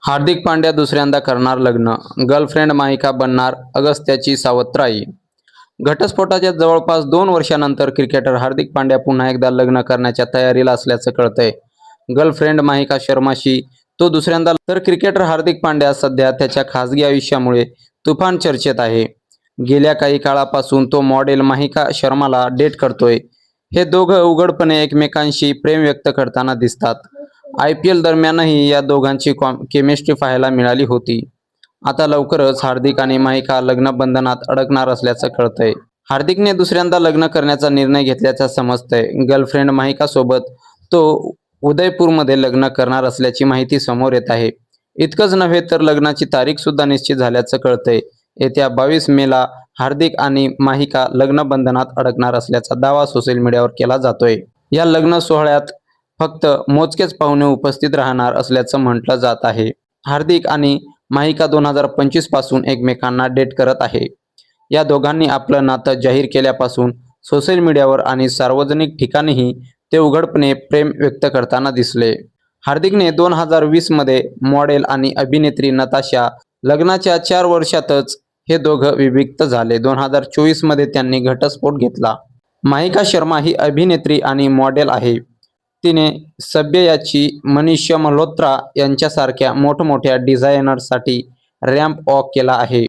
हार्दिक पांड्या दुसऱ्यांदा करणार लग्न, गर्लफ्रेंड माहिका बनणार अगस्त्याची सावत्राई. घटस्फोटाच्या जवळपास 2 वर्षांनंतर क्रिकेटर हार्दिक पांड्या पुन्हा एकदा लग्न करण्याच्या तयारीला असल्याचं कळतंय. गर्लफ्रेंड माहिका शर्माशी तो दुसऱ्यांदा. तर क्रिकेटर हार्दिक पांड्या सध्या त्याच्या खासगी आयुष्यामुळे तुफान चर्चेत आहे. गेल्या काही काळापासून तो मॉडेल माहिका शर्माला डेट करतोय. हे दोघं उघडपणे एकमेकांशी प्रेम व्यक्त करताना दिसतात. IPL दरम्यानही या दोघांची केमिस्ट्री पाहायला मिळाली होती. आता लवकरच हार्दिक आणि माहिका लग्नबंधनात अडकणार असल्याचं कळतंय. हार्दिकने दुसऱ्यांदा लग्न करण्याचा निर्णय घेतल्याचं समजतंय. गर्लफ्रेंड माहिकासोबत तो उदयपूरमध्ये लग्न करणार असल्याची माहिती समोर येत आहे. इतकंच नव्हे तर लग्नाची तारीख सुद्धा निश्चित झाल्याचं कळतंय. येत्या 22 मेला हार्दिक आणि माहिका लग्नबंधनात अडकणार असल्याचा दावा सोशल मीडियावर केला जातोय. या लग्न सोहळ्यात फक्त मोजकेच पाहुणे उपस्थित राहणार असल्याचं म्हटलं जात आहे. हार्दिक आणि माहिका 2025 पासून एकमेकांना डेट करत आहे. या दोघांनी आपलं नातं जाहीर केल्यापासून सोशल मीडियावर आणि सार्वजनिक ठिकाणीही ते उघडपणे प्रेम व्यक्त करताना दिसले. हार्दिकने 2020 मध्ये मॉडेल आणि अभिनेत्री नताशा. लग्नाच्या 4 वर्षातच हे दोघं विभक्त झाले. 2024 मध्ये त्यांनी घटस्फोट घेतला. माहिका शर्मा ही अभिनेत्री आणि मॉडेल आहे. तिने सभ्ययाची, मनीषा मल्होत्रा यांच्यासारख्या मोठमोठ्या डिझायनर्ससाठी रॅम्प वॉक केला आहे.